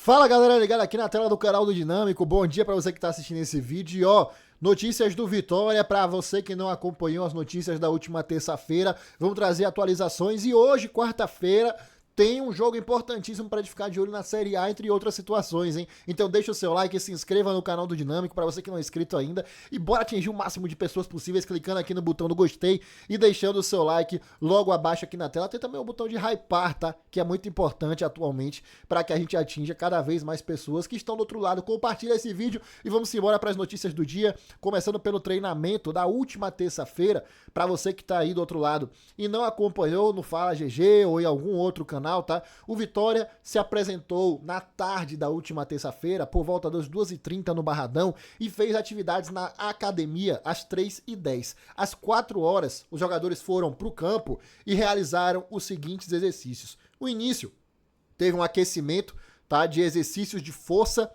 Fala galera, ligada aqui na tela do canal do Dinâmico, bom dia pra você que tá assistindo esse vídeo e ó, notícias do Vitória pra você que não acompanhou as notícias da última terça-feira, vamos trazer atualizações e hoje, quarta-feira, tem um jogo importantíssimo pra gente ficar de olho na Série A, entre outras situações, hein? Então deixa o seu like e se inscreva no canal do Dinâmico pra você que não é inscrito ainda e bora atingir o máximo de pessoas possíveis clicando aqui no botão do gostei e deixando o seu like logo abaixo aqui na tela. Tem também o botão de hypar, tá? Que é muito importante atualmente para que a gente atinja cada vez mais pessoas que estão do outro lado. Compartilha esse vídeo e vamos embora para as notícias do dia, começando pelo treinamento da última terça-feira. Para você que tá aí do outro lado e não acompanhou no Fala GG ou em algum outro canal, tá? O Vitória se apresentou na tarde da última terça-feira, por volta das 2h30 no Barradão, e fez atividades na academia às 3h10. Às 4 horas, os jogadores foram para o campo e realizaram os seguintes exercícios. O início teve um aquecimento, tá, de exercícios de força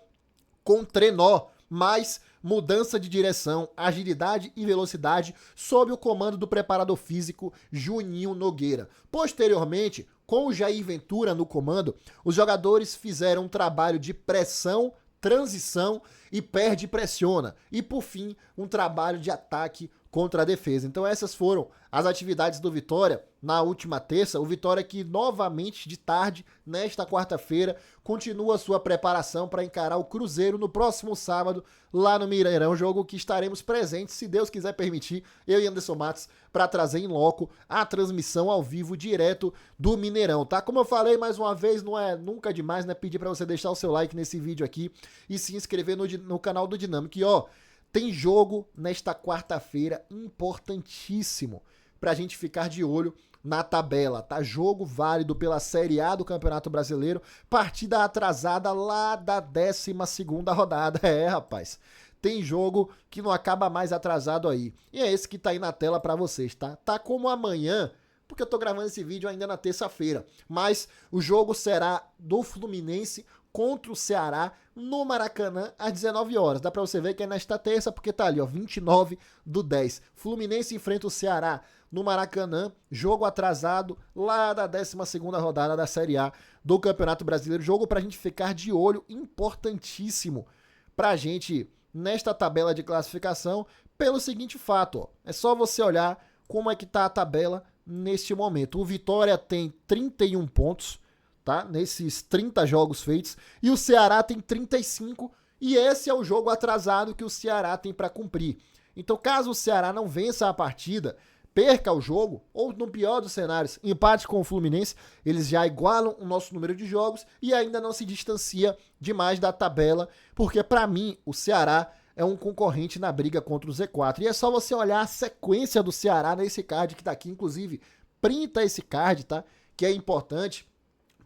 com trenó, mais mudança de direção, agilidade e velocidade sob o comando do preparador físico Juninho Nogueira. Posteriormente, com o Jair Ventura no comando, os jogadores fizeram um trabalho de pressão, transição e perde-pressiona. E, por fim, um trabalho de ataque contra a defesa. Então essas foram as atividades do Vitória na última terça. O Vitória que novamente de tarde, nesta quarta-feira, continua sua preparação para encarar o Cruzeiro no próximo sábado, lá no Mineirão, jogo que estaremos presentes, se Deus quiser permitir, eu e Anderson Matos, para trazer em loco a transmissão ao vivo direto do Mineirão, tá? Como eu falei mais uma vez, não é nunca demais, né, pedir para você deixar o seu like nesse vídeo aqui e se inscrever no canal do Dinâmico. E ó, tem jogo nesta quarta-feira importantíssimo pra gente ficar de olho na tabela, tá? Jogo válido pela Série A do Campeonato Brasileiro, partida atrasada lá da 12ª rodada. É, rapaz, tem jogo que não acaba mais atrasado aí. E é esse que tá aí na tela pra vocês, tá? Tá como amanhã, porque eu tô gravando esse vídeo ainda na terça-feira, mas o jogo será do Fluminense contra o Ceará no Maracanã às 19 horas. Dá pra você ver que é nesta terça, porque tá ali, ó, 29/10. Fluminense enfrenta o Ceará no Maracanã, jogo atrasado lá da 12ª rodada da Série A do Campeonato Brasileiro. Jogo pra gente ficar de olho, importantíssimo pra gente nesta tabela de classificação, pelo seguinte fato, ó. É só você olhar como é que tá a tabela neste momento. O Vitória tem 31 pontos, tá? Nesses 30 jogos feitos, e o Ceará tem 35, e esse é o jogo atrasado que o Ceará tem para cumprir. Então, caso o Ceará não vença a partida, perca o jogo, ou no pior dos cenários, empate com o Fluminense, eles já igualam o nosso número de jogos e ainda não se distancia demais da tabela, porque para mim o Ceará é um concorrente na briga contra o Z4. E é só você olhar a sequência do Ceará nesse card que tá aqui, inclusive, printa esse card, tá? Que é importante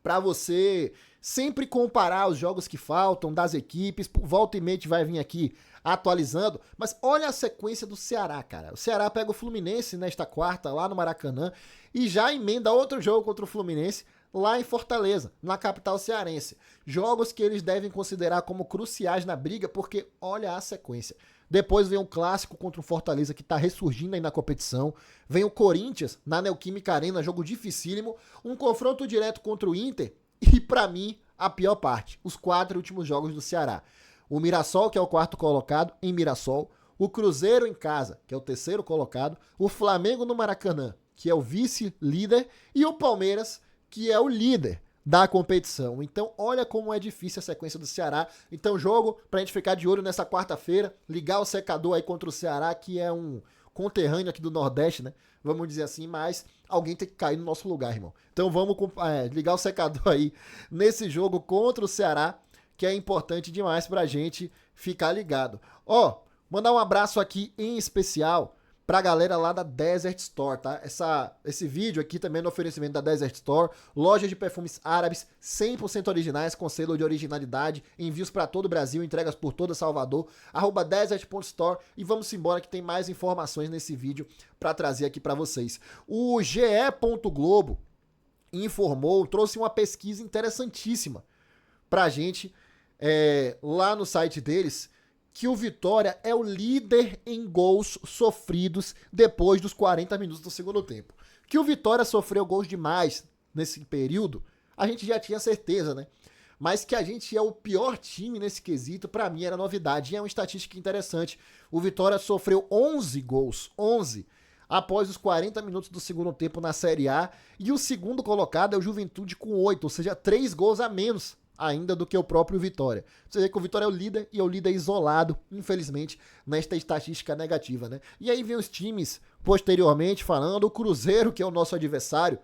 para você sempre comparar os jogos que faltam das equipes, volta e meia vai vir aqui atualizando, mas olha a sequência do Ceará, cara. O Ceará pega o Fluminense nesta quarta, lá no Maracanã, e já emenda outro jogo contra o Fluminense lá em Fortaleza, na capital cearense. Jogos que eles devem considerar como cruciais na briga, porque olha a sequência. Depois vem um clássico contra o Fortaleza, que está ressurgindo aí na competição. Vem o Corinthians, na Neoquímica Arena, jogo dificílimo. Um confronto direto contra o Inter. E, para mim, a pior parte, os 4 últimos jogos do Ceará. O Mirassol, que é o 4º colocado, em Mirassol. O Cruzeiro em casa, que é o 3º colocado. O Flamengo no Maracanã, que é o vice-líder. E o Palmeiras, que é o líder da competição. Então, olha como é difícil a sequência do Ceará. Então, jogo pra gente ficar de olho nessa quarta-feira, ligar o secador aí contra o Ceará, que é um conterrâneo aqui do Nordeste, né? Vamos dizer assim, mas alguém tem que cair no nosso lugar, irmão. Então, vamos ligar o secador aí nesse jogo contra o Ceará, que é importante demais pra gente ficar ligado. Ó, mandar um abraço aqui em especial pra galera lá da Desert Store, tá? Esse vídeo aqui também é no oferecimento da Desert Store, loja de perfumes árabes 100% originais, com selo de originalidade, envios pra todo o Brasil, entregas por toda Salvador, @desert.store, e vamos embora que tem mais informações nesse vídeo pra trazer aqui pra vocês. O GE. Globo informou, trouxe uma pesquisa interessantíssima pra gente lá no site deles, que o Vitória é o líder em gols sofridos depois dos 40 minutos do segundo tempo. Que o Vitória sofreu gols demais nesse período, a gente já tinha certeza, né? mas que a gente é o pior time nesse quesito, pra mim era novidade. E é uma estatística interessante. O Vitória sofreu 11 gols, 11, após os 40 minutos do segundo tempo na Série A, e o segundo colocado é o Juventude com 8, ou seja, 3 gols a menos ainda do que o próprio Vitória. Você vê que o Vitória é o líder e é o líder isolado, infelizmente, nesta estatística negativa, né? E aí vem os times, posteriormente, falando, o Cruzeiro, que é o nosso adversário,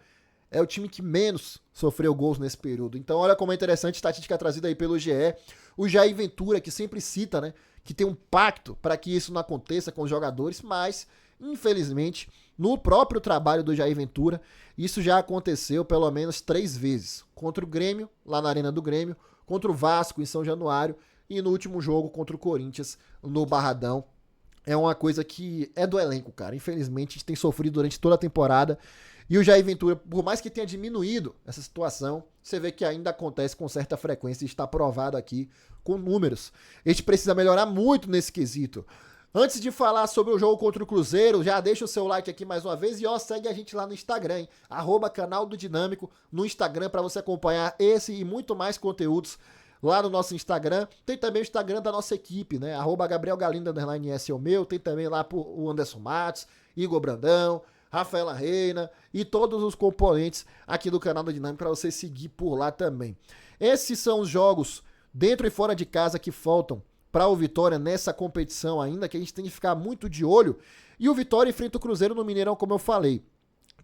é o time que menos sofreu gols nesse período. Então olha como é interessante a estatística trazida aí pelo GE. O Jair Ventura, que sempre cita, né, que tem um pacto para que isso não aconteça com os jogadores, mas, infelizmente, no próprio trabalho do Jair Ventura, isso já aconteceu pelo menos 3 vezes. Contra o Grêmio, lá na Arena do Grêmio, contra o Vasco em São Januário e no último jogo contra o Corinthians no Barradão. É uma coisa que é do elenco, cara. Infelizmente, a gente tem sofrido durante toda a temporada. E o Jair Ventura, por mais que tenha diminuído essa situação, você vê que ainda acontece com certa frequência e está provado aqui com números. A gente precisa melhorar muito nesse quesito. Antes de falar sobre o jogo contra o Cruzeiro, já deixa o seu like aqui mais uma vez e segue a gente lá no Instagram, hein? @canal do Dinâmico no Instagram para você acompanhar esse e muito mais conteúdos lá no nosso Instagram. Tem também o Instagram da nossa equipe, né? @Gabriel Galindo _S é o meu. Tem também lá o Anderson Matos, Igor Brandão, Rafaela Reina e todos os componentes aqui do canal do Dinâmico para você seguir por lá também. Esses são os jogos dentro e fora de casa que faltam para o Vitória nessa competição ainda, que a gente tem que ficar muito de olho. E o Vitória enfrenta o Cruzeiro no Mineirão, como eu falei.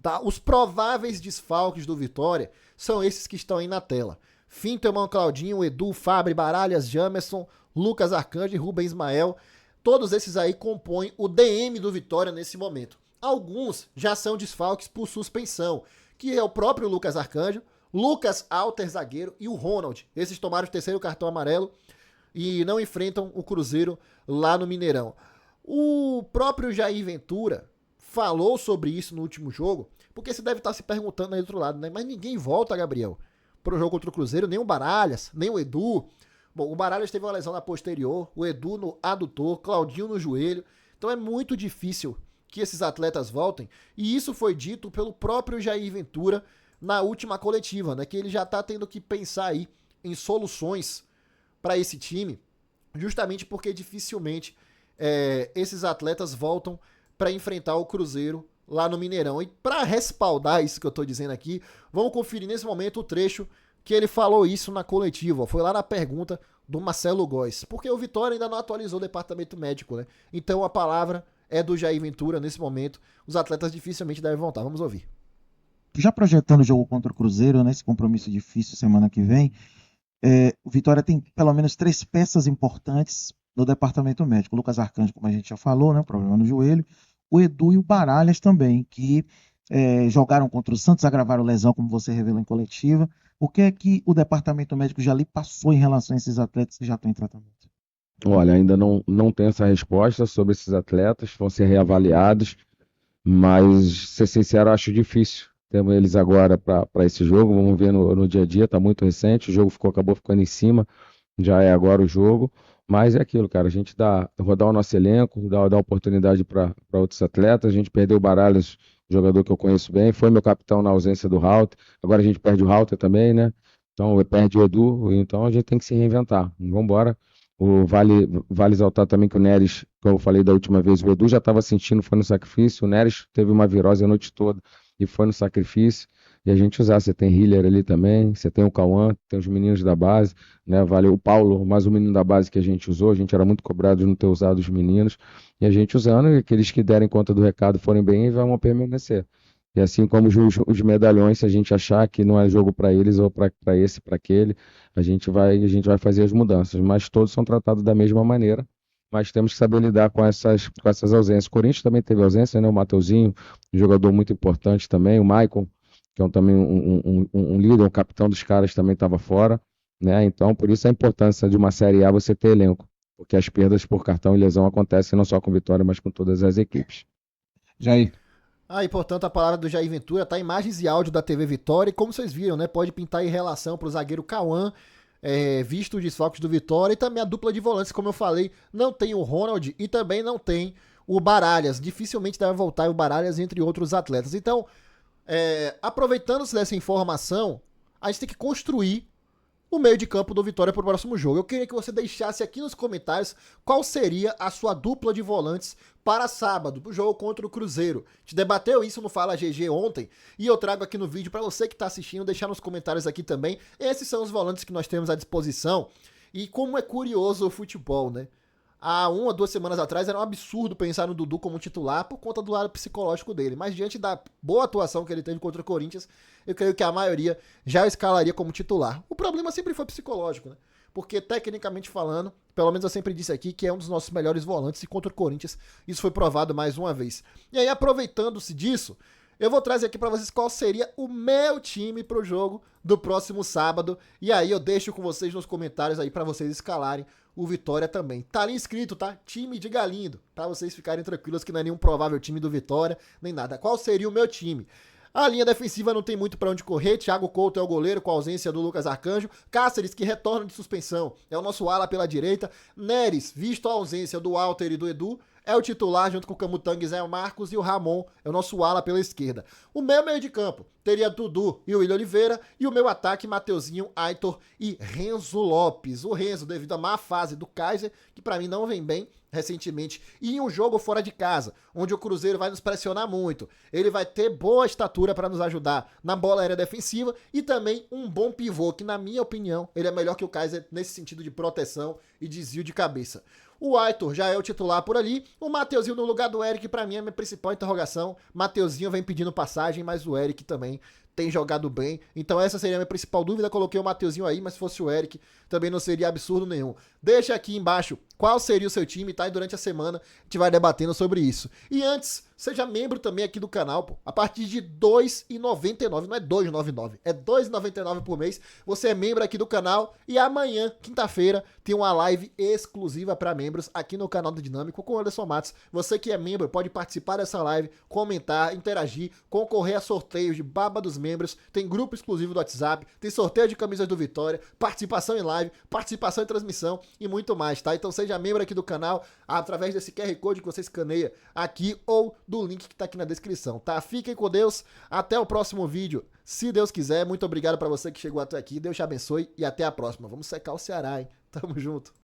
Tá? Os prováveis desfalques do Vitória são esses que estão aí na tela. Fintelman, Claudinho, Edu, Fábio, Baralhas, Jamerson, Lucas Arcanjo e Rubem Ismael. Todos esses aí compõem o DM do Vitória nesse momento. Alguns já são desfalques por suspensão, que é o próprio Lucas Arcanjo, Lucas Alter, zagueiro, e o Ronald. Esses tomaram o 3º cartão amarelo e não enfrentam o Cruzeiro lá no Mineirão. O próprio Jair Ventura falou sobre isso no último jogo, porque você deve estar se perguntando aí do outro lado, né? Mas ninguém volta, Gabriel, para o jogo contra o Cruzeiro, nem o Baralhas, nem o Edu. Bom, o Baralhas teve uma lesão na posterior, o Edu no adutor, Claudinho no joelho. Então é muito difícil que esses atletas voltem, e isso foi dito pelo próprio Jair Ventura na última coletiva, né? Que ele já está tendo que pensar aí em soluções para esse time, justamente porque dificilmente esses atletas voltam para enfrentar o Cruzeiro lá no Mineirão. E para respaldar isso que eu estou dizendo aqui, vamos conferir nesse momento o trecho que ele falou isso na coletiva. Foi lá na pergunta do Marcelo Góes, porque o Vitória ainda não atualizou o departamento médico, né? Então a palavra é do Jair Ventura nesse momento. Os atletas dificilmente devem voltar. Vamos ouvir. Já projetando o jogo contra o Cruzeiro, né, esse compromisso difícil semana que vem, o Vitória tem pelo menos 3 peças importantes no departamento médico. O Lucas Arcanjo, como a gente já falou, né, problema no joelho. O Edu e o Baralhas também, que jogaram contra o Santos, agravaram lesão, como você revelou em coletiva. O que é que o departamento médico já lhe passou em relação a esses atletas que já estão em tratamento? Olha, ainda não tenho essa resposta sobre esses atletas, vão ser reavaliados, mas, ser sincero, acho difícil. Temos eles agora para esse jogo, vamos ver no dia a dia, está muito recente, o jogo acabou ficando em cima, já é agora o jogo, mas é aquilo, cara, a gente rodar o nosso elenco, dar oportunidade para outros atletas. A gente perdeu o Baralhas, jogador que eu conheço bem, foi meu capitão na ausência do Halter, agora a gente perde o Halter também, né? Então perde o Edu, então a gente tem que se reinventar, vamos embora. Vale exaltar também que o Neres, como eu falei da última vez, o Edu já estava sentindo, foi no sacrifício, o Neres teve uma virose a noite toda e foi no sacrifício, e a gente usar, você tem Hiller ali também, você tem o Cauã, tem os meninos da base, né, vale o Paulo, mais um menino da base que a gente usou, a gente era muito cobrado de não ter usado os meninos, e a gente usando, e aqueles que derem conta do recado forem bem, vão permanecer. E assim como os medalhões, se a gente achar que não é jogo para eles ou para esse, para aquele, a gente vai fazer as mudanças, mas todos são tratados da mesma maneira, mas temos que saber lidar com essas ausências. O Corinthians também teve ausência, né? O Mateuzinho, um jogador muito importante também, o Maicon, que é também um líder, um capitão dos caras, também estava fora, né? Então, por isso a importância de uma Série A você ter elenco, porque as perdas por cartão e lesão acontecem não só com Vitória, mas com todas as equipes. Jair. E portanto a palavra do Jair Ventura, tá? Imagens e áudio da TV Vitória, e como vocês viram, né? Pode pintar em relação pro zagueiro Cauã, visto os desfalques do Vitória, e também a dupla de volantes, como eu falei, não tem o Ronald e também não tem o Baralhas. Dificilmente deve voltar o Baralhas, entre outros atletas. Então, aproveitando-se dessa informação, a gente tem que construir o meio de campo do Vitória para o próximo jogo. Eu queria que você deixasse aqui nos comentários qual seria a sua dupla de volantes para sábado, pro jogo contra o Cruzeiro. A gente debateu isso no Fala GG ontem e eu trago aqui no vídeo para você que está assistindo, deixar nos comentários aqui também. Esses são os volantes que nós temos à disposição e como é curioso o futebol, né? Há 1 ou 2 semanas atrás era um absurdo pensar no Dudu como titular por conta do lado psicológico dele. Mas diante da boa atuação que ele teve contra o Corinthians, eu creio que a maioria já o escalaria como titular. O problema sempre foi psicológico, né? Porque tecnicamente falando, pelo menos eu sempre disse aqui que é um dos nossos melhores volantes e contra o Corinthians isso foi provado mais uma vez. E aí, aproveitando-se disso, eu vou trazer aqui para vocês qual seria o meu time pro jogo do próximo sábado. E aí eu deixo com vocês nos comentários aí para vocês escalarem o Vitória também. Tá ali escrito, tá? Time de Galindo, para vocês ficarem tranquilos que não é nenhum provável time do Vitória, nem nada. Qual seria o meu time? A linha defensiva não tem muito para onde correr. Thiago Couto é o goleiro com a ausência do Lucas Arcanjo. Cáceres, que retorna de suspensão, é o nosso ala pela direita. Neres, visto a ausência do Walter e do Edu, é o titular junto com o Camutanga e Zé Marcos, e o Ramon é o nosso ala pela esquerda. O meu meio de campo teria Dudu e o William Oliveira, e o meu ataque Mateuzinho, Aitor e Renzo Lopes. O Renzo, devido à má fase do Kaiser, que para mim não vem bem recentemente, e em um jogo fora de casa, onde o Cruzeiro vai nos pressionar muito, ele vai ter boa estatura para nos ajudar na bola aérea defensiva e também um bom pivô, que na minha opinião, ele é melhor que o Kaiser nesse sentido de proteção e desvio de cabeça. O Aitor já é o titular por ali. O Mateuzinho no lugar do Eric, pra mim, é a minha principal interrogação. Mateuzinho vem pedindo passagem, mas o Eric também tem jogado bem. Então essa seria a minha principal dúvida. Coloquei o Mateuzinho aí, mas se fosse o Eric, também não seria absurdo nenhum. Deixa aqui embaixo qual seria o seu time, tá? E durante a semana a gente vai debatendo sobre isso. E antes, seja membro também aqui do canal, pô. A partir de R$ 2,99, não é R$ 2,99, é R$ 2,99 por mês. Você é membro aqui do canal e amanhã, quinta-feira, tem uma live exclusiva para membros aqui no canal do Dinâmico com o Anderson Matos. Você que é membro pode participar dessa live, comentar, interagir, concorrer a sorteios de baba dos membros, tem grupo exclusivo do WhatsApp, tem sorteio de camisas do Vitória, participação em live, participação em transmissão e muito mais, tá? Então seja membro aqui do canal através desse QR Code que você escaneia aqui ou do link que tá aqui na descrição, tá? Fiquem com Deus, até o próximo vídeo, se Deus quiser. Muito obrigado para você que chegou até aqui, Deus te abençoe e até a próxima. Vamos secar o Ceará, hein? Tamo junto.